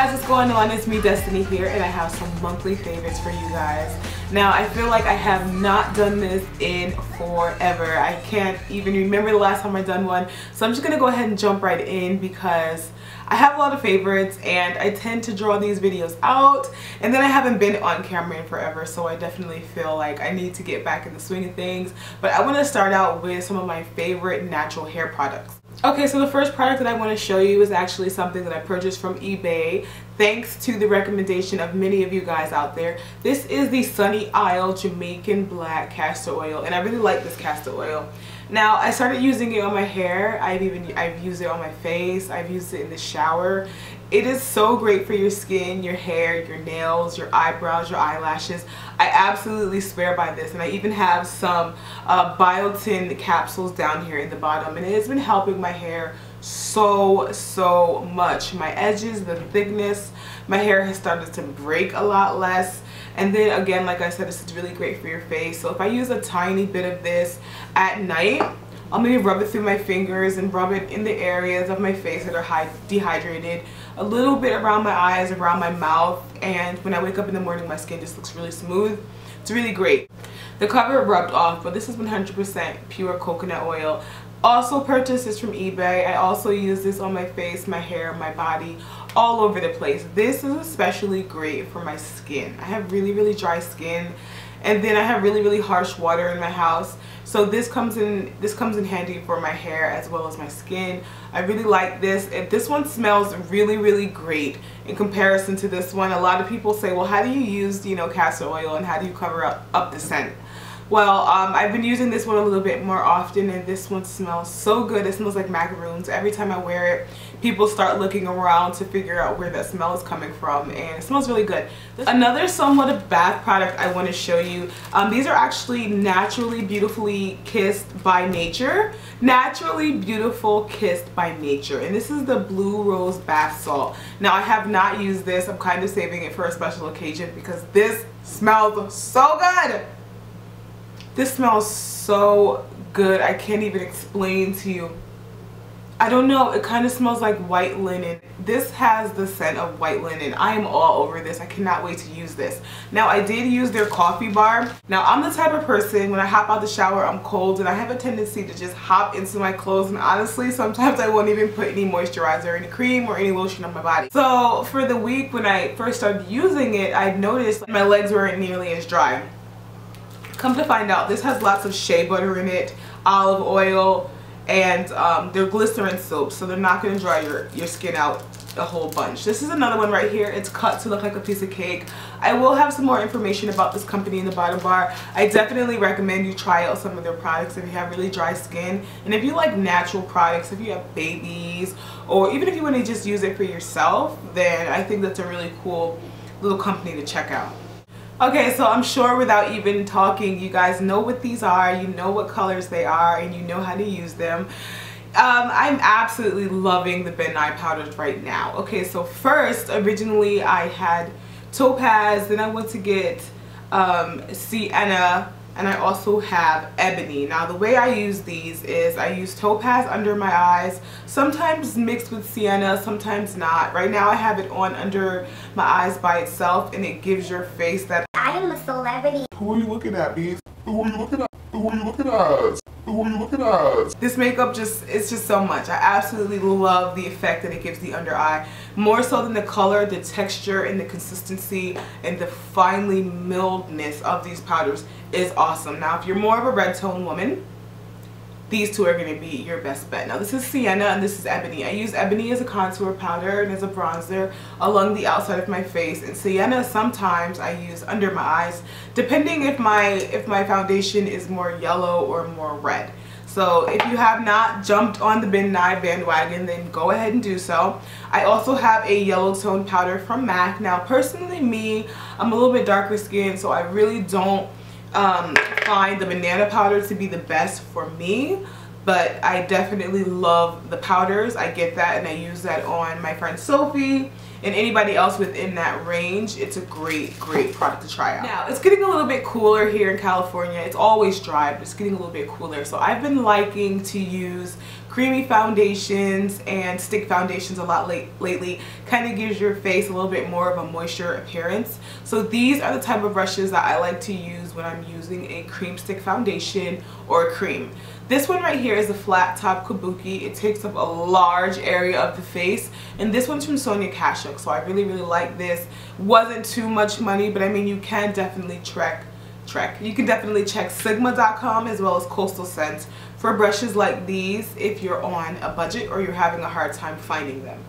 guys, what's going on? It's me, Destiny, here, and I have some monthly favorites for you guys. Now, I feel like I have not done this in forever. I can't even remember the last time I done one, so I'm just gonna go ahead and jump right in because I have a lot of favorites and I tend to draw these videos out, and then I haven't been on camera in forever, so I definitely feel like I need to get back in the swing of things. But I want to start out with some of my favorite natural hair products. Okay, so the first product that I want to show you is actually something that I purchased from eBay thanks to the recommendation of many of you guys out there. This is the Sunny Isle Jamaican Black Castor Oil, and I really like this castor oil. Now, I started using it on my hair. I've used it on my face. I've used it in the shower. It is so great for your skin, your hair, your nails, your eyebrows, your eyelashes. I absolutely swear by this, and I even have some biotin capsules down here in the bottom, and it has been helping my hair so much. My edges, the thickness, my hair has started to break a lot less. And then again, like I said, this is really great for your face. So if I use a tiny bit of this at night, I'll maybe rub it through my fingers and rub it in the areas of my face that are dehydrated, a little bit around my eyes, around my mouth, and when I wake up in the morning, my skin just looks really smooth. It's really great. The cover rubbed off, but this is 100% pure coconut oil. Also purchased this from eBay. I also use this on my face, my hair, my body, all over the place. This is especially great for my skin. I have really dry skin, and then I have really harsh water in my house. So this comes in handy for my hair as well as my skin. I really like this. This one smells really great in comparison to this one. A lot of people say, well, how do you use, castor oil, and how do you cover up the scent? Well, I've been using this one a little bit more often, and this one smells so good. It smells like macaroons. Every time I wear it, people start looking around to figure out where that smell is coming from, and it smells really good. Another somewhat of bath product I want to show you. These are actually Naturally Beautifully Kissed by Nature. Naturally Beautiful Kissed by Nature, and this is the Blue Rose Bath Salt. Now, I have not used this. I'm kind of saving it for a special occasion because this smells so good. This smells so good. I can't even explain to you. I don't know, it kind of smells like white linen. This has the scent of white linen. I am all over this. I cannot wait to use this. Now, I did use their coffee bar. Now, I'm the type of person, when I hop out the shower, I'm cold, and I have a tendency to just hop into my clothes, and honestly, sometimes I won't even put any moisturizer, any cream, or any lotion on my body. So, for the week when I first started using it, I noticed my legs weren't nearly as dry. Come to find out, this has lots of shea butter in it, olive oil, and they're glycerin soaps, so they're not going to dry your skin out a whole bunch. This is another one right here. It's cut to look like a piece of cake. I will have some more information about this company in the bottom bar. I definitely recommend you try out some of their products if you have really dry skin, and if you like natural products, if you have babies, or even if you want to just use it for yourself, then I think that's a really cool little company to check out. Okay, so I'm sure without even talking, you guys know what these are, you know what colors they are, and you know how to use them. I'm absolutely loving the Ben Nye powders right now. Okay, so first, originally I had Topaz, then I went to get Sienna, and I also have Ebony. Now, the way I use these is I use Topaz under my eyes, sometimes mixed with Sienna, sometimes not. Right now I have it on under my eyes by itself, and it gives your face that I am a celebrity. Who are you looking at, bees? Who are you looking at? Who are you looking at? Who are you looking at? This makeup it's just so much. I absolutely love the effect that it gives the under eye. More so than the color, the texture and the consistency and the finely milledness of these powders is awesome. Now, if you're more of a red tone woman, these two are going to be your best bet. Now, this is Sienna and this is Ebony. I use Ebony as a contour powder and as a bronzer along the outside of my face, and Sienna sometimes I use under my eyes, depending if my foundation is more yellow or more red. So if you have not jumped on the Ben Nye bandwagon, then go ahead and do so. I also have a yellow tone powder from MAC. Now, personally, I'm a little bit darker skinned, so I really don't find the banana powder to be the best for me, but I definitely love the powders. I get that and I use that on my friend Sophie, and anybody else within that range, it's a great product to try out. Now, it's getting a little bit cooler here in California. It's always dry, but it's getting a little bit cooler. So I've been liking to use creamy foundations and stick foundations a lot lately. Kind of gives your face a little bit more of a moisture appearance. So these are the type of brushes that I like to use when I'm using a cream stick foundation or a cream. This one right here is a flat top Kabuki. It takes up a large area of the face, and this one's from Sonia Kashuk, so I really like this. Wasn't too much money, but I mean, you can definitely you can definitely check sigma.com as well as Coastal Scents for brushes like these if you're on a budget or you're having a hard time finding them.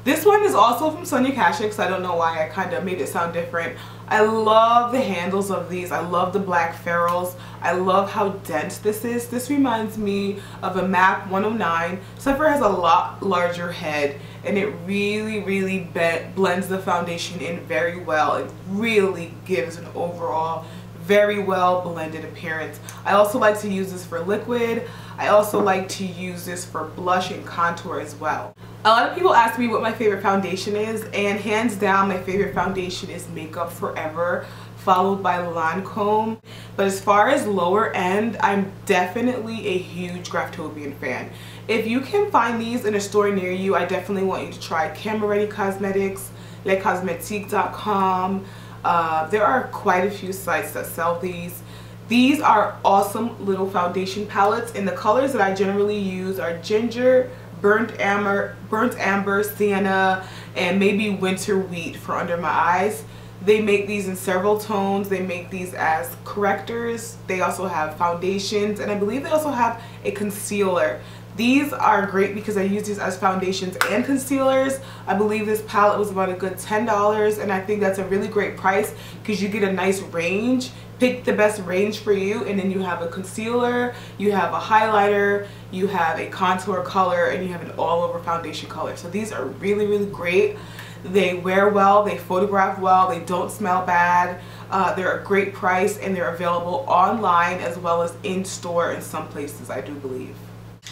This one is also from Sonia Kashuk, so I don't know why I kind of made it sound different. I love the handles of these. I love the black ferrules. I love how dense this is. This reminds me of a MAC 109, except for it has a lot larger head, and it really blends the foundation in very well. It really gives an overall very well blended appearance. I also like to use this for liquid. I also like to use this for blush and contour as well. A lot of people ask me what my favorite foundation is, and hands down my favorite foundation is Makeup Forever, followed by Lancome. But as far as lower end, I'm definitely a huge Graftobian fan. If you can find these in a store near you, I definitely want you to try Camera Ready Cosmetics, lescosmetiques.com. There are quite a few sites that sell these. These are awesome little foundation palettes, and the colors that I generally use are ginger, burnt amber, sienna, and maybe winter wheat for under my eyes. They make these in several tones. They make these as correctors. They also have foundations, and I believe they also have a concealer. These are great because I use these as foundations and concealers. I believe this palette was about a good $10, and I think that's a really great price because you get a nice range. Pick the best range for you, and then you have a concealer, you have a highlighter, you have a contour color, and you have an all-over foundation color. So these are really great. They wear well, they photograph well, they don't smell bad. They're a great price, and they're available online as well as in store in some places, I do believe.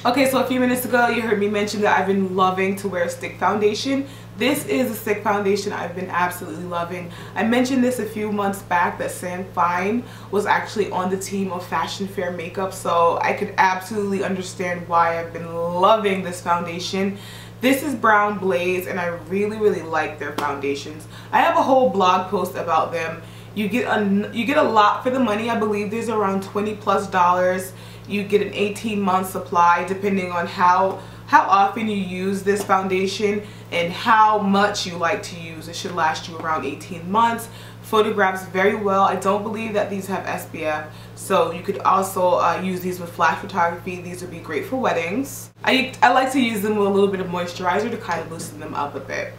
Okay, so a few minutes ago you heard me mention that I've been loving to wear a stick foundation. This is a stick foundation I've been absolutely loving. I mentioned this a few months back that Sam Fine was actually on the team of Fashion Fair Makeup, so I could absolutely understand why I've been loving this foundation. This is Brown Blaze, and I really like their foundations. I have a whole blog post about them. You get a lot for the money. I believe there's around $20+. You get an 18-month supply depending on how often you use this foundation and how much you like to use. It should last you around 18 months. Photographs very well. I don't believe that these have SPF, so you could also use these with flash photography. These would be great for weddings. I like to use them with a little bit of moisturizer to kind of loosen them up a bit.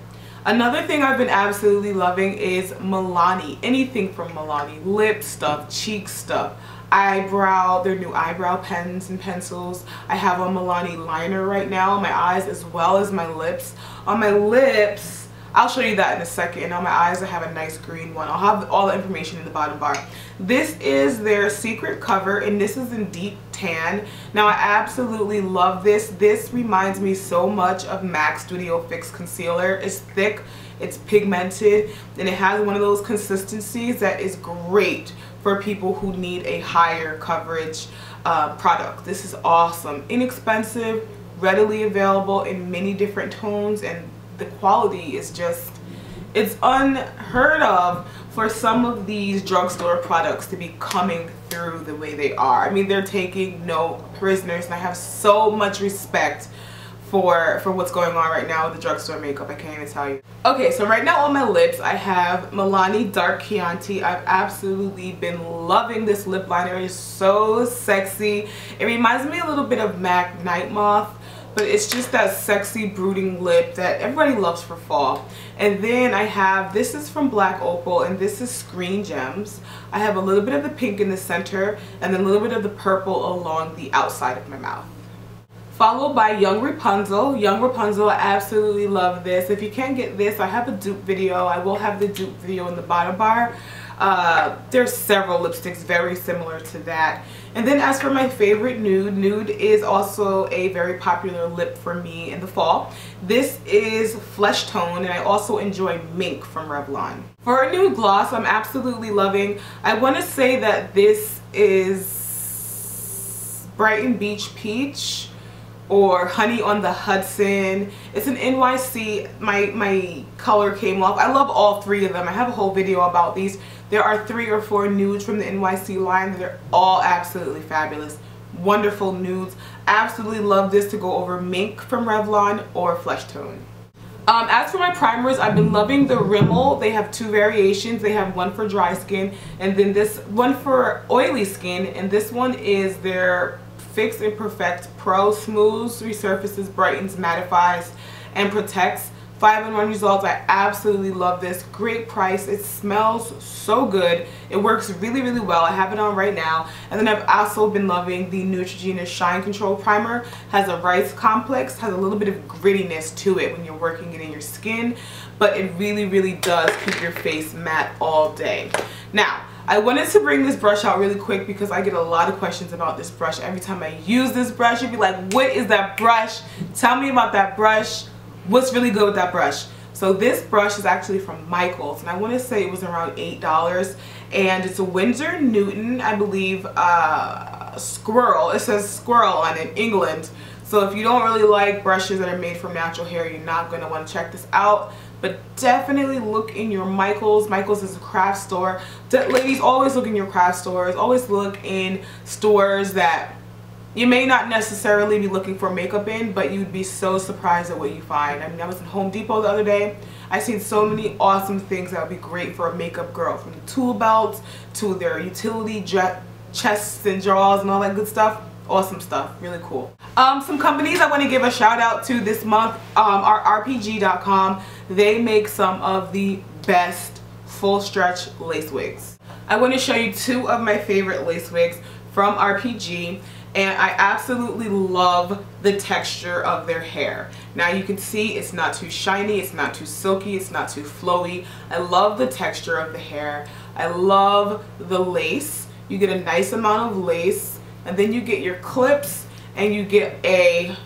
Another thing I've been absolutely loving is Milani. Anything from Milani. Lip stuff, cheek stuff, eyebrow, their new eyebrow pens and pencils. I have a Milani liner right now on my eyes as well as my lips. On my lips, I'll show you that in a second. And on my eyes, I have a nice green one. I'll have all the information in the bottom bar. This is their secret cover, and this is in deep tan. Now, I absolutely love this. This reminds me so much of MAC Studio Fix Concealer. It's thick, it's pigmented, and it has one of those consistencies that is great for people who need a higher coverage product. This is awesome. Inexpensive, readily available in many different tones, and the quality is just, it's unheard of for some of these drugstore products to be coming through the way they are. I mean, they're taking no prisoners, and I have so much respect for what's going on right now with the drugstore makeup. I can't even tell you. Okay, so right now on my lips I have Milani Dark Chianti. I've absolutely been loving this lip liner. It is so sexy. It reminds me a little bit of MAC Night Moth, but it's just that sexy brooding lip that everybody loves for fall. And then I have, this is from Black Opal, and this is Screen Gems. I have a little bit of the pink in the center and then a little bit of the purple along the outside of my mouth. Followed by Young Rapunxel. Young Rapunxel, I absolutely love this. If you can't get this, I have a dupe video. I will have the dupe video in the bottom bar. There's several lipsticks very similar to that. And then as for my favorite nude, nude is also a very popular lip for me in the fall. This is Flesh Tone, and I also enjoy Mink from Revlon. For a nude gloss, I'm absolutely loving, I want to say that this is Brighton Beach Peach or Honey on the Hudson. It's an NYC. My color came off. I love all three of them. I have a whole video about these. There are 3 or 4 nudes from the NYC line. They're all absolutely fabulous. Wonderful nudes. Absolutely love this to go over Mink from Revlon or Flesh Tone. As for my primers, I've been loving the Rimmel. They have 2 variations. They have one for dry skin and then this one for oily skin, and this one is their Fix and Perfect Pro. Smooths, resurfaces, brightens, mattifies, and protects. 5-in-1 results. I absolutely love this. Great price. It smells so good. It works really, really well. I have it on right now. And then I've also been loving the Neutrogena Shine Control Primer. Has a rice complex. Has a little bit of grittiness to it when you're working it in your skin. But it really, really does keep your face matte all day. Now, I wanted to bring this brush out really quick because I get a lot of questions about this brush. Every time I use this brush, you'd be like, what is that brush? Tell me about that brush. What's really good with that brush? So this brush is actually from Michaels, and I want to say it was around $8, and it's a Windsor Newton, I believe, Squirrel. It says Squirrel on it, England. So if you don't really like brushes that are made from natural hair, you're not going to want to check this out. But definitely look in your Michaels. Michaels is a craft store. Ladies, always look in your craft stores. Always look in stores that you may not necessarily be looking for makeup in, but you'd be so surprised at what you find. I mean, I was in Home Depot the other day. I seen so many awesome things that would be great for a makeup girl, from the tool belts to their utility chests and drawers and all that good stuff. Awesome stuff. Really cool. Some companies I want to give a shout out to this month are RPG.com. They make some of the best full stretch lace wigs. I want to show you 2 of my favorite lace wigs from RPG. And I absolutely love the texture of their hair. Now you can see it's not too shiny, it's not too silky, it's not too flowy. I love the texture of the hair. I love the lace. You get a nice amount of lace, and then you get your clips, and you get a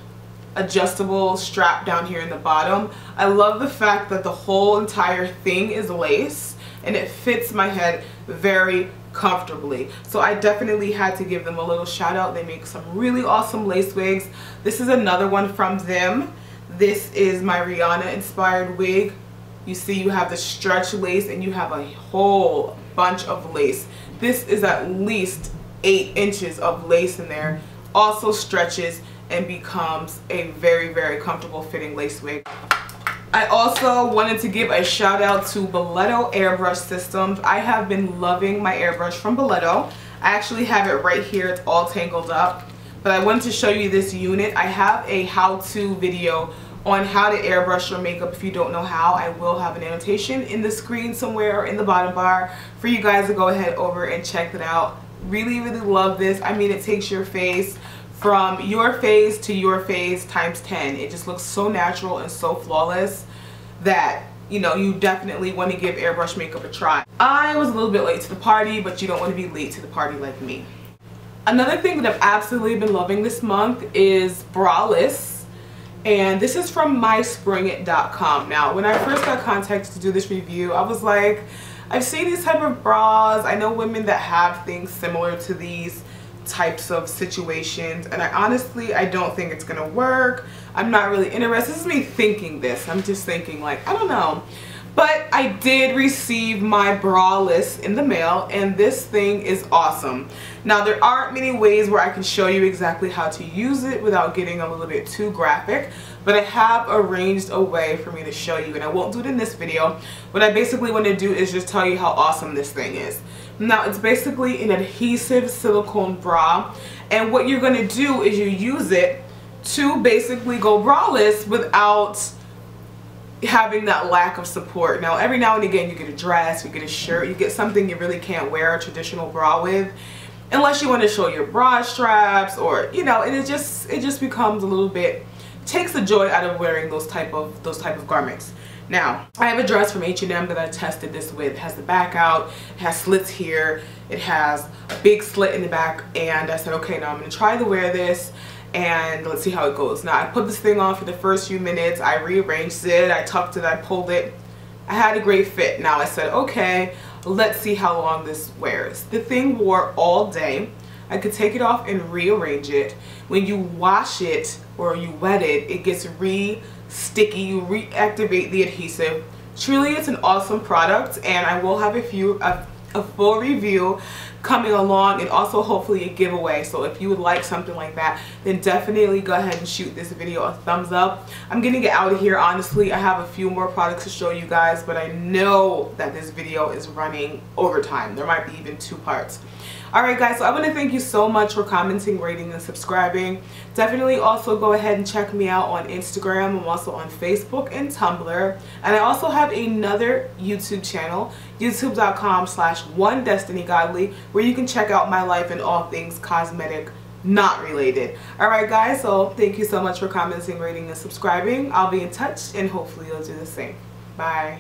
adjustable strap down here in the bottom. I love the fact that the whole entire thing is lace, and it fits my head very comfortably. So I definitely had to give them a little shout out. They make some really awesome lace wigs. This is another one from them. This is my Rihanna Inspired Wig. You see you have the stretch lace and you have a whole bunch of lace. This is at least 8 inches of lace in there. Also stretches and becomes a very, very comfortable fitting lace wig. I also wanted to give a shout out to Boleto airbrush systems. I have been loving my airbrush from Boleto. I actually have it right here. It's all tangled up. But I wanted to show you this unit. I have a how-to video on how to airbrush your makeup if you don't know how. I will have an annotation in the screen somewhere or in the bottom bar for you guys to go ahead over and check it out. Really, really love this. I mean, it takes your face from your face to your face times 10. It just looks so natural and so flawless that, you know, you definitely want to give airbrush makeup a try. I was a little bit late to the party, but you don't want to be late to the party like me. Another thing that I've absolutely been loving this month is Braless, and this is from myspringit.com. Now, when I first got contacted to do this review, I was like, I've seen these type of bras. I know women that have things similar to these types of situations, and I don't think it's gonna work. I'm not really interested. This is me thinking this. I'm just thinking, like, I don't know. But I did receive my Braless in the mail, and this thing is awesome. Now, there aren't many ways where I can show you exactly how to use it without getting a little bit too graphic, but I have arranged a way for me to show you, and I won't do it in this video. What I basically want to do is just tell you how awesome this thing is. Now, it's basically an adhesive silicone bra, and what you're going to do is you use it to basically go braless without having that lack of support. Now, every now and again you get a dress, you get a shirt, you get something you really can't wear a traditional bra with, unless you want to show your bra straps, or, you know, and it just becomes a little bit takes the joy out of wearing those type of garments. Now, I have a dress from H&M that I tested this with. It has the back out, it has slits here, it has a big slit in the back, and I said, okay, now I'm going to try to wear this and let's see how it goes. Now, I put this thing on for the first few minutes, I rearranged it, I tucked it, I pulled it. I had a great fit. Now I said, okay, let's see how long this wears. The thing wore all day. I could take it off and rearrange it. When you wash it or you wet it, it gets sticky, you reactivate the adhesive. Truly, it's an awesome product, and I will have a full review coming along, and also hopefully a giveaway. So if you would like something like that, then definitely go ahead and shoot this video a thumbs up. I'm gonna get out of here. Honestly, I have a few more products to show you guys, but I know that this video is running overtime. There might be even 2 parts. Alright guys, so I want to thank you so much for commenting, rating, and subscribing. Definitely also go ahead and check me out on Instagram. I'm also on Facebook and Tumblr. And I also have another YouTube channel, youtube.com/OneDestinyGodly, where you can check out my life and all things cosmetic not related. Alright guys, so thank you so much for commenting, rating, and subscribing. I'll be in touch, and hopefully you'll do the same. Bye.